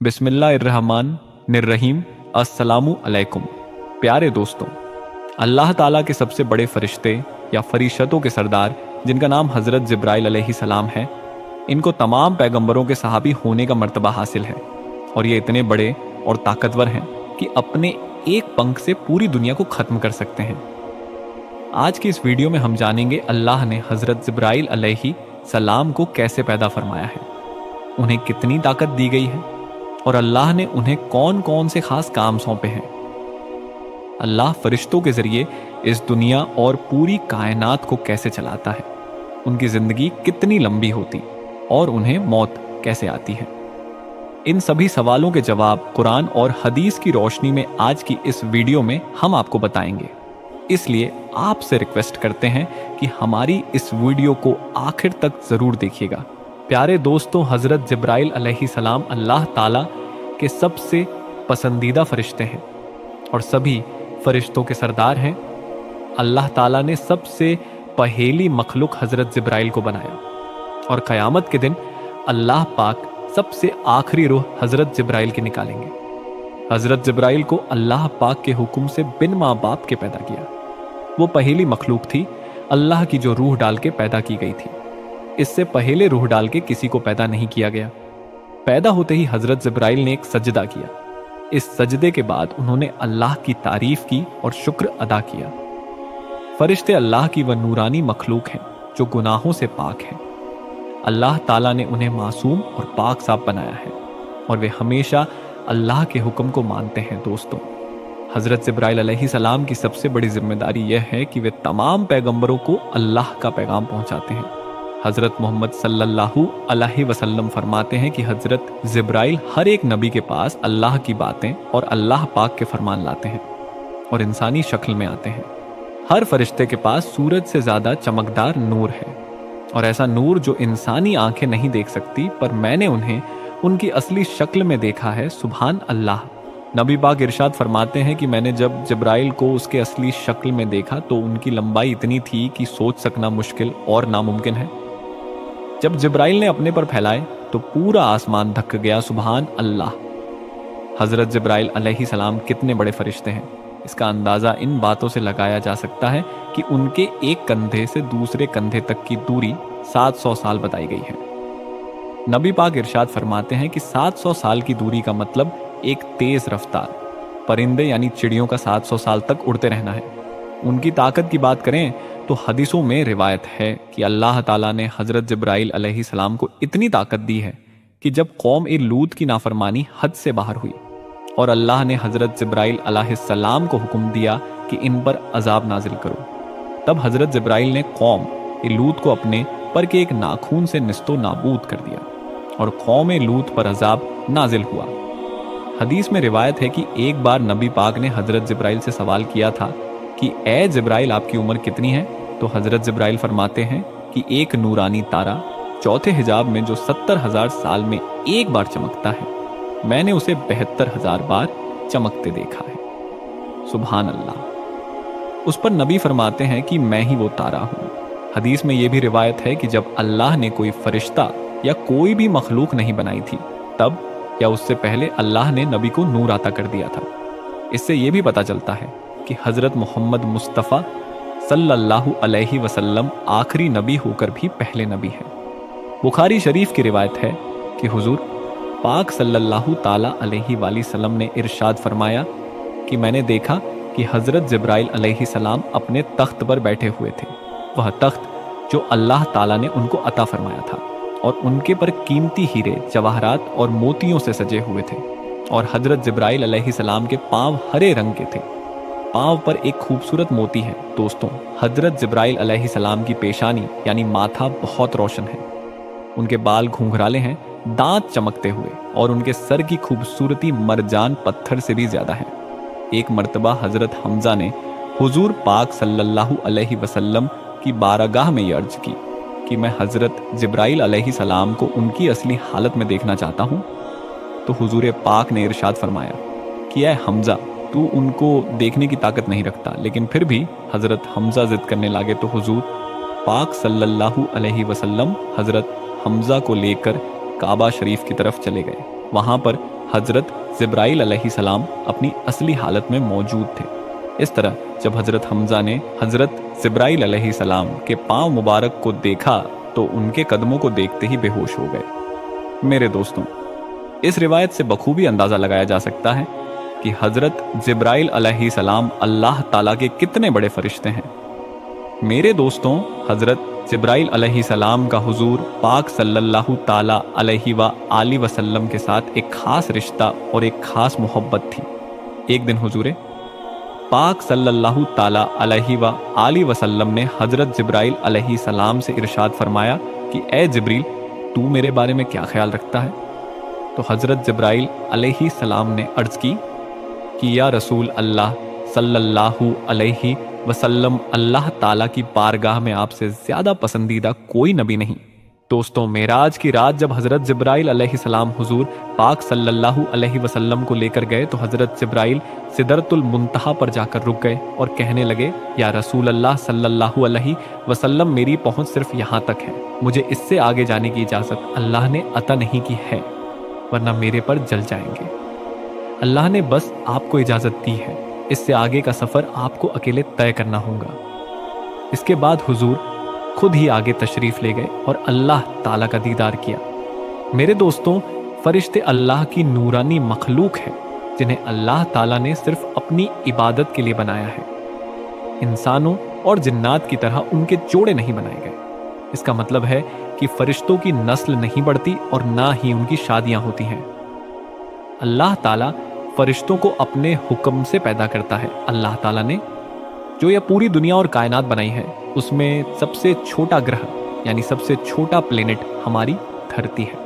बिस्मिल्लाहिर्रहमानिर्रहीम। अस्सलामु अलैकुम। प्यारे दोस्तों, अल्लाह ताला के सबसे बड़े फरिश्ते या फरिश्तों के सरदार जिनका नाम हज़रत जिब्राइल अलैहिस्सलाम है, इनको तमाम पैगंबरों के सहाबी होने का मर्तबा हासिल है और ये इतने बड़े और ताकतवर हैं कि अपने एक पंख से पूरी दुनिया को ख़त्म कर सकते हैं। आज की इस वीडियो में हम जानेंगे अल्लाह ने हज़रत जिब्राइल अलैहिस्सलाम को कैसे पैदा फरमाया है, उन्हें कितनी ताकत दी गई है और अल्लाह ने उन्हें कौन कौन से खास काम सौंपे हैं। अल्लाह फरिश्तों के जरिए इस दुनिया और पूरी कायनात को कैसे चलाता है, उनकी जिंदगी कितनी लंबी होती और उन्हें मौत कैसे आती है। इन सभी सवालों के जवाब कुरान और हदीस की रोशनी में आज की इस वीडियो में हम आपको बताएंगे। इसलिए आपसे रिक्वेस्ट करते हैं कि हमारी इस वीडियो को आखिर तक जरूर देखिएगा। प्यारे दोस्तों, हज़रत जिब्राइल अलैहिस्सलाम अल्लाह ताला के सबसे पसंदीदा फरिश्ते हैं और सभी फरिश्तों के सरदार हैं। अल्लाह ताला ने सबसे पहेली मखलूक हज़रत जिब्राइल को बनाया और क़यामत के दिन अल्लाह पाक सबसे आखिरी रूह हज़रत जिब्राइल की निकालेंगे। हज़रत जिब्राइल को अल्लाह पाक के हुक्म से बिन माँ बाप के पैदा किया। वो पहेली मखलूक थी अल्लाह की जो रूह डाल के पैदा की गई थी। इससे पहले रूह डाल के किसी को पैदा नहीं किया गया। पैदा होते ही हज़रत जिब्राइल ने एक सजदा किया। इस सजदे के बाद उन्होंने अल्लाह की तारीफ की और शुक्र अदा किया। फरिश्ते अल्लाह की वह नूरानी मखलूक हैं जो गुनाहों से पाक हैं। अल्लाह ताला ने उन्हें मासूम और पाक साफ बनाया है और वे हमेशा अल्लाह के हुक्म को मानते हैं। दोस्तों, हज़रत जिब्राइल अलैहिस्सलाम की सबसे बड़ी जिम्मेदारी यह है कि वे तमाम पैगंबरों को अल्लाह का पैगाम पहुंचाते हैं। हज़रत मोहम्मद सल्लल्लाहु अलैहि वसल्लम फरमाते हैं कि हज़रत जिब्राइल हर एक नबी के पास अल्लाह की बातें और अल्लाह पाक के फरमान लाते हैं और इंसानी शक्ल में आते हैं। हर फरिश्ते के पास सूरज से ज़्यादा चमकदार नूर है और ऐसा नूर जो इंसानी आंखें नहीं देख सकती, पर मैंने उन्हें उनकी असली शक्ल में देखा है। सुभान अल्लाह। नबी पाक इरशाद फरमाते हैं कि मैंने जब जिब्राइल को उसके असली शक्ल में देखा तो उनकी लंबाई इतनी थी कि सोच सकना मुश्किल और नामुमकिन है। जब जिब्राइल ने अपने पर फैलाए तो पूरा आसमान धक गया। सुभान अल्लाह। हज़रत जिब्राइल अलैहिस्सलाम कितने बड़े फरिश्ते हैं, इसका अंदाज़ा इन बातों से लगाया जा सकता है कि उनके एक कंधे से दूसरे कंधे तक की दूरी 700 साल बताई गई है। नबी पाक इरशाद फरमाते हैं कि 700 साल की दूरी का मतलब एक तेज रफ्तार परिंदे यानी चिड़ियों का 700 साल तक उड़ते रहना है। उनकी ताकत की बात करें तो हदीसों में रिवायत है कि अल्लाह ताला ने हज़रत जिब्राइल अलैहिस्सलाम को इतनी ताकत दी है कि जब कौम ए लूत की नाफरमानी हद से बाहर हुई और अल्लाह ने हज़रत जिब्राइल अलैहिस्सलाम को हुक्म दिया कि इन पर अजाब नाजिल करो, तब हज़रत जिब्राइल ने कौम ए लूत को अपने पर के एक नाखून से निस्तो नाबूद कर दिया और कौम ए लूत पर अजाब नाजिल हुआ। हदीस में रिवायत है कि एक बार नबी पाक ने हज़रत जिब्राइल से सवाल किया था कि ए जिब्राइल, आपकी उम्र कितनी है? तो हज़रत जिब्राइल फरमाते हैं कि एक नूरानी तारा चौथे हिजाब में जो 70,000 साल में एक बार चमकता है, मैंने उसे 72,000 बार चमकते देखा है। सुभान अल्लाह। उस पर नबी फरमाते हैं कि मैं ही वो तारा हूँ। हदीस में यह भी रिवायत है कि जब अल्लाह ने कोई फरिश्ता या कोई भी मखलूक नहीं बनाई थी, तब या उससे पहले अल्लाह ने नबी को नूर अता कर दिया था। इससे यह भी पता चलता है कि हज़रत मोहम्मद मुस्तफ़ा सल्लल्लाहु अलैहि वसल्लम आखिरी नबी होकर भी पहले नबी हैं। बुखारी शरीफ की रिवायत है कि हुजूर पाक सल्लल्लाहु ताला अलैहि वसल्लम ने इरशाद फरमाया कि मैंने देखा कि हज़रत जिब्राइल अलैहिस्सलाम अपने तख्त पर बैठे हुए थे, वह तख्त जो अल्लाह ताला ने उनको अता फरमाया था, और उनके पर कीमती हीरे, जवाहरात और मोतियों से सजे हुए थे और हज़रत जिब्राइल अलैहिस्सलाम के पाँव हरे रंग के थे। पाँव पर एक खूबसूरत मोती है। दोस्तों, हज़रत जिब्राइल अलैहिस्सलाम की पेशानी यानी माथा बहुत रोशन है, उनके बाल घुंघराले हैं, दांत चमकते हुए, और उनके सर की खूबसूरती मरजान पत्थर से भी ज्यादा है। एक मर्तबा हज़रत हमजा ने हुजूर पाक सल्लल्लाहु अलैहि वसल्लम की बारगाह में अर्ज की कि मैं हज़रत जिब्राइल अलैहिस्सलाम को उनकी असली हालत में देखना चाहता हूँ। तो हुजूर पाक ने इरशाद फरमाया कि ऐ हमजा, तू उनको देखने की ताकत नहीं रखता। लेकिन फिर भी हज़रत हमजा जिद करने लगे तो हुजूर पाक सल्लल्लाहु अलैहि वसल्लम हज़रत हमजा को लेकर काबा शरीफ की तरफ चले गए। वहां पर हजरत जिब्राइल अलैहिस्सलाम अपनी असली हालत में मौजूद थे। इस तरह जब हजरत हमजा ने हजरत जिब्राइल अलैहिस्सलाम के पांव मुबारक को देखा तो उनके कदमों को देखते ही बेहोश हो गए। मेरे दोस्तों, इस रिवायत से बखूबी अंदाजा लगाया जा सकता है कि हजरत जिब्राइल अलैहिस्सलाम अल्लाह ताला के कितने बड़े फरिश्ते हैं। मेरे दोस्तों, हजरत जिब्राइल अलैहिस्सलाम का हुजूर पाक सल्लल्लाहु ताला अलैहि व आलि वसल्लम के साथ एक खास रिश्ता और एक खास मोहब्बत थी। एक दिन हुजूर पाक सल्लल्लाहु ताला अलैहि व आलि वसल्लम ने हजरत जिब्राइल अलैहिस्सलाम से इरशाद फरमाया कि ए जिब्रील, तू मेरे बारे में क्या ख्याल रखता है? तो हजरत जिब्राइल अलैहिस्सलाम ने अर्ज की कि या रसूल अल्लाह सल्लल्लाहु अलैहि वसल्लम, अल्लाह ताला की बारगाह में आपसे ज्यादा पसंदीदा कोई नबी नहीं। दोस्तों, मेराज की रात जब हजरत जिब्राइल अलैहिस्सलाम हुजूर पाक सल्लल्लाहु अलैहि वसल्लम को लेकर गए तो हजरत जिब्राइल सिदरतुल मुंतहा पर जाकर रुक गए और कहने लगे, या रसूल अल्लाह सल्लल्लाहु अलैहि वसल्लम, मेरी पहुंच सिर्फ यहाँ तक है, मुझे इससे आगे जाने की इजाजत अल्लाह ने अता नहीं की है, वरना मेरे पर जल जाएंगे। अल्लाह ने बस आपको इजाजत दी है, इससे आगे का सफर आपको अकेले तय करना होगा। इसके बाद हुजूर खुद ही आगे तशरीफ ले गए और अल्लाह ताला का दीदार किया। मेरे दोस्तों, फरिश्ते अल्लाह की नूरानी मखलूक है जिन्हें अल्लाह ताला ने सिर्फ अपनी इबादत के लिए बनाया है। इंसानों और जिन्नात की तरह उनके जोड़े नहीं बनाए गए। इसका मतलब है कि फरिश्तों की नस्ल नहीं बढ़ती और ना ही उनकी शादियां होती हैं। अल्लाह ताला फरिश्तों को अपने हुक्म से पैदा करता है। अल्लाह ताला ने जो यह पूरी दुनिया और कायनात बनाई है, उसमें सबसे छोटा ग्रह यानी सबसे छोटा प्लेनेट हमारी धरती है।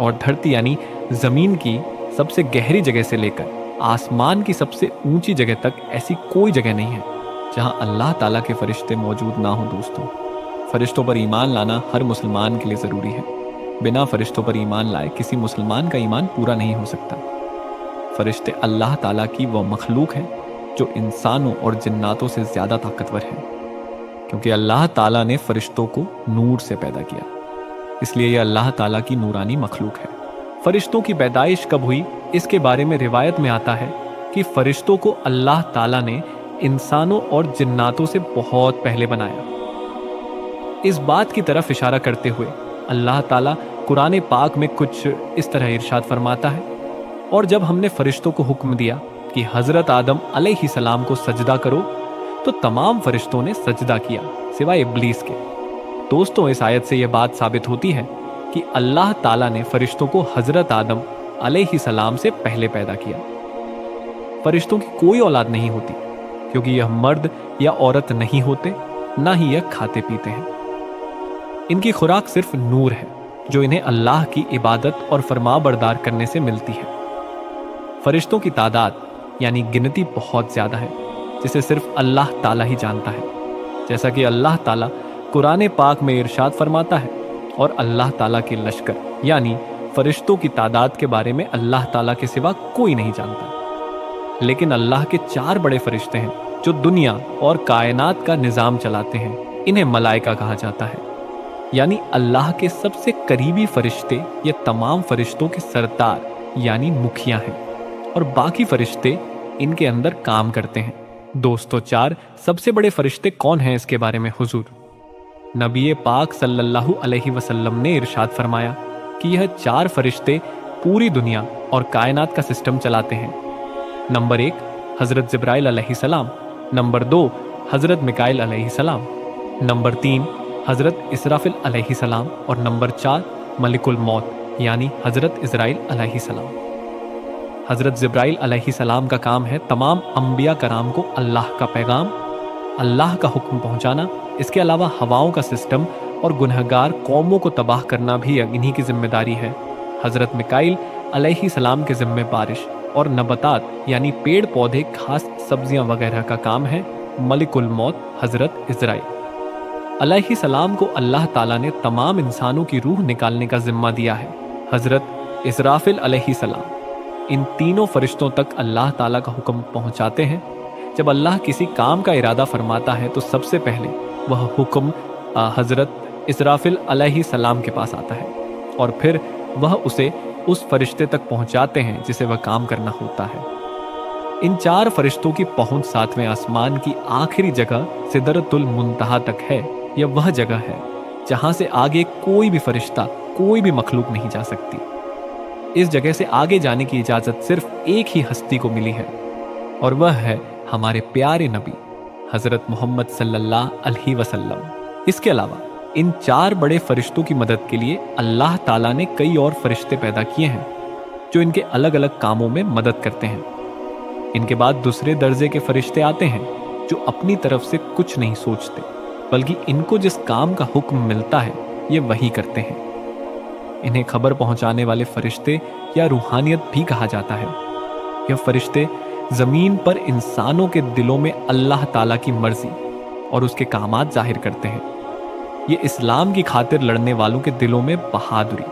और धरती यानी जमीन की सबसे गहरी जगह से लेकर आसमान की सबसे ऊंची जगह तक ऐसी कोई जगह नहीं है जहां अल्लाह ताला के फरिश्ते मौजूद ना हो। दोस्तों, फरिश्तों पर ईमान लाना हर मुसलमान के लिए ज़रूरी है। बिना फरिश्तों पर ईमान लाए किसी मुसलमान का ईमान पूरा नहीं हो सकता। फरिश्ते अल्लाह ताला की वह मखलूक है जो इंसानों और जिन्नातों से ज़्यादा ताकतवर है, क्योंकि अल्लाह ताला ने फरिश्तों को नूर से पैदा किया, इसलिए यह अल्लाह ताला की नूरानी मखलूक है। फरिश्तों की पैदाइश कब हुई, इसके बारे में रिवायत में आता है कि फरिश्तों को अल्लाह ताला ने इंसानों और जिन्नातों से बहुत पहले बनाया। इस बात की तरफ इशारा करते हुए अल्लाह ताला कुरान पाक में कुछ इस तरह इरशाद फरमाता है, और जब हमने फरिश्तों को हुक्म दिया कि हजरत आदम अलैहिस्सलाम को सजदा करो तो तमाम फरिश्तों ने सजदा किया सिवाय इब्लीस के। दोस्तों, इस आयत से यह बात साबित होती है कि अल्लाह ताला ने फरिश्तों को हजरत आदम अलैहिस्सलाम से पहले पैदा किया। फरिश्तों की कोई औलाद नहीं होती, क्योंकि यह मर्द या औरत नहीं होते, ना ही यह खाते पीते हैं। इनकी खुराक सिर्फ नूर है जो इन्हें अल्लाह की इबादत और फरमाबरदार करने से मिलती है। फरिश्तों की तादाद यानी गिनती बहुत ज्यादा है, जिसे सिर्फ अल्लाह ताला ही जानता है। जैसा कि अल्लाह ताला कुरान पाक में इरशाद फरमाता है, और अल्लाह ताला के लश्कर यानी फरिश्तों की तादाद के बारे में अल्लाह ताला के सिवा कोई नहीं जानता। लेकिन अल्लाह के 4 बड़े फरिश्ते हैं जो दुनिया और कायनात का निज़ाम चलाते हैं। इन्हें मलाइका कहा जाता है, यानी अल्लाह के सबसे करीबी फरिश्ते ये तमाम फरिश्तों के सरदार यानी मुखिया हैं, और बाकी फरिश्ते इनके अंदर काम करते हैं। दोस्तों, 4 सबसे बड़े फरिश्ते कौन हैं, इसके बारे में हुजूर नबी पाक सल्लल्लाहु अलैहि वसल्लम ने इरशाद फरमाया कि यह 4 फरिश्ते पूरी दुनिया और कायनात का सिस्टम चलाते हैं। नंबर 1 हजरत जिब्राइल अलैहिस्सलाम, नंबर 2 हजरत मिकाइल अलैहिस्सलाम, नंबर 3 हजरत इसराफिल अलैहिस्सलाम, और नंबर 4 मलिकुल मौत यानी हजरत इजराइल अलैहिस्सलाम। हजरत जिब्राइल अलैहिस्सलाम का काम है तमाम अंबिया कराम को अल्लाह का पैगाम, अल्लाह का हुक्म पहुंचाना। इसके अलावा हवाओं का सिस्टम और गुनहगार कौमों को तबाह करना भी इन्हीं की जिम्मेदारी है। हजरत मिकाइल अलैहिस्सलाम के जिम्मे बारिश और नबतात यानी पेड़ पौधे, घास, सब्जियां वगैरह का काम है। मलिकुल मौत हजरत इजराइल अलैहिस्सलाम को अल्लाह ताला ने तमाम इंसानों की रूह निकालने का जिम्मा दिया है। हजरत इसराफिल अलैहिस्सलाम इन तीनों फरिश्तों तक अल्लाह ताला का हुक्म पहुंचाते हैं। जब अल्लाह किसी काम का इरादा फरमाता है तो सबसे पहले वह हुक्म हजरत इसराफिल अलैहिस्सलाम के पास आता है, और फिर वह उसे उस फरिश्ते तक पहुंचाते हैं जिसे वह काम करना होता है। इन 4 फरिश्तों की पहुंच 7वें आसमान की आखिरी जगह सिदरतुल मुंतहा तक है। यह वह जगह है जहां से आगे कोई भी फरिश्ता, कोई भी मखलूक नहीं जा सकती। इस जगह से आगे जाने की इजाजत सिर्फ एक ही हस्ती को मिली है, और वह है हमारे प्यारे नबी हजरत मोहम्मद सल्लल्लाहु अलैहि वसल्लम। इसके अलावा इन 4 बड़े फरिश्तों की मदद के लिए अल्लाह ताला ने कई और फरिश्ते पैदा किए हैं जो इनके अलग अलग कामों में मदद करते हैं। इनके बाद दूसरे दर्जे के फरिश्ते आते हैं जो अपनी तरफ से कुछ नहीं सोचते, बल्कि इनको जिस काम का हुक्म मिलता है ये वही करते हैं। इन्हें खबर पहुंचाने वाले फरिश्ते या रूहानियत भी कहा जाता है। यह फरिश्ते जमीन पर इंसानों के दिलों में अल्लाह ताला की मर्जी और उसके कामात जाहिर करते हैं। ये इस्लाम की खातिर लड़ने वालों के दिलों में बहादुरी,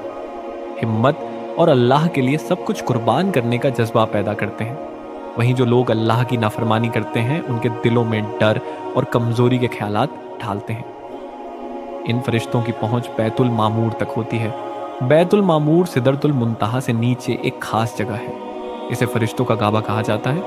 हिम्मत और अल्लाह के लिए सब कुछ कुर्बान करने का जज्बा पैदा करते हैं। वहीं जो लोग अल्लाह की नाफरमानी करते हैं उनके दिलों में डर और कमजोरी के ख्यालात ढालते हैं। इन फरिश्तों की पहुंच बैतुल मामूर तक होती है। बैतुल मामूर सिदरतुल मुंतहा से नीचे एक खास जगह है। इसे फरिश्तों का काबा कहा जाता है।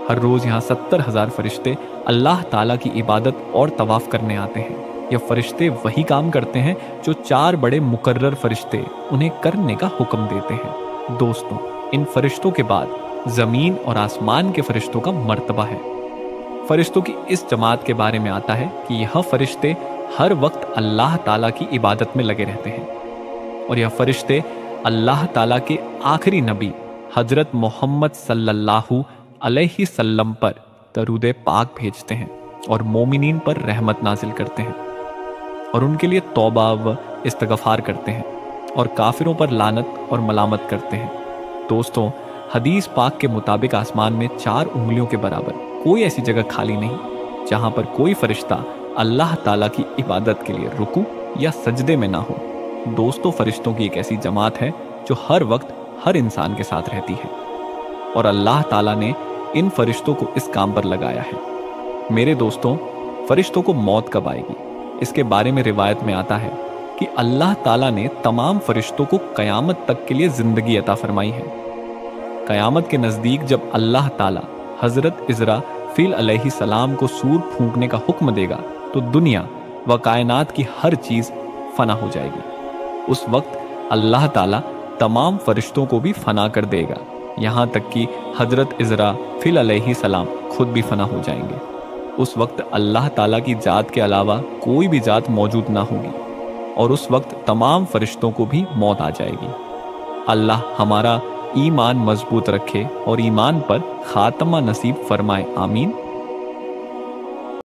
हर रोज यहाँ 70,000 फरिश्ते अल्लाह ताला की इबादत और तवाफ करने आते हैं। यह फरिश्ते वही काम करते हैं जो 4 बड़े मुकर्रर फरिश्ते उन्हें करने का हुक्म देते हैं। दोस्तों, इन फरिश्तों के बाद जमीन और आसमान के फरिश्तों का मर्तबा है। फरिश्तों की इस जमात के बारे में आता है कि यह फरिश्ते हर वक्त अल्लाह ताला की इबादत में लगे रहते हैं, और यह फरिश्ते अल्लाह ताला के आखिरी नबी हजरत मोहम्मद सल्लल्लाहु अलैहि सल्लम पर दरूद पाक भेजते हैं और मोमिनीन पर रहमत नाजिल करते हैं, और उनके लिए तौबा व इस्तगफार करते हैं, और काफिरों पर लानत और मलामत करते हैं। दोस्तों, हदीस पाक के मुताबिक आसमान में 4 उंगलियों के बराबर कोई ऐसी जगह खाली नहीं जहां पर कोई फरिश्ता अल्लाह ताला की इबादत के लिए रुकू या सजदे में ना हो। दोस्तों, फरिश्तों की एक ऐसी जमात है जो हर वक्त हर इंसान के साथ रहती है, और अल्लाह ताला ने इन फरिश्तों को इस काम पर लगाया है। मेरे दोस्तों, फरिश्तों को मौत कब आएगी, इसके बारे में रिवायत में आता है कि अल्लाह ताला ने तमाम फरिश्तों को कयामत तक के लिए जिंदगी अता फरमाई है। कयामत के नजदीक जब अल्लाह ताला हजरत इज़राफील अलैहि सलाम को सूर फूंकने का हुक्म देगा तो दुनिया व कायनात की हर चीज फना हो जाएगी। उस वक्त अल्लाह ताला तमाम फरिश्तों को भी फना कर देगा, यहाँ तक कि हजरत इज़राफील अलैहि सलाम खुद भी फना हो जाएंगे। उस वक्त अल्लाह ताला की जात के अलावा कोई भी जात मौजूद ना होगी, और उस वक्त तमाम फरिश्तों को भी मौत आ जाएगी। अल्लाह हमारा ईमान मजबूत रखे और ईमान पर खात्मा नसीब फरमाए। आमीन।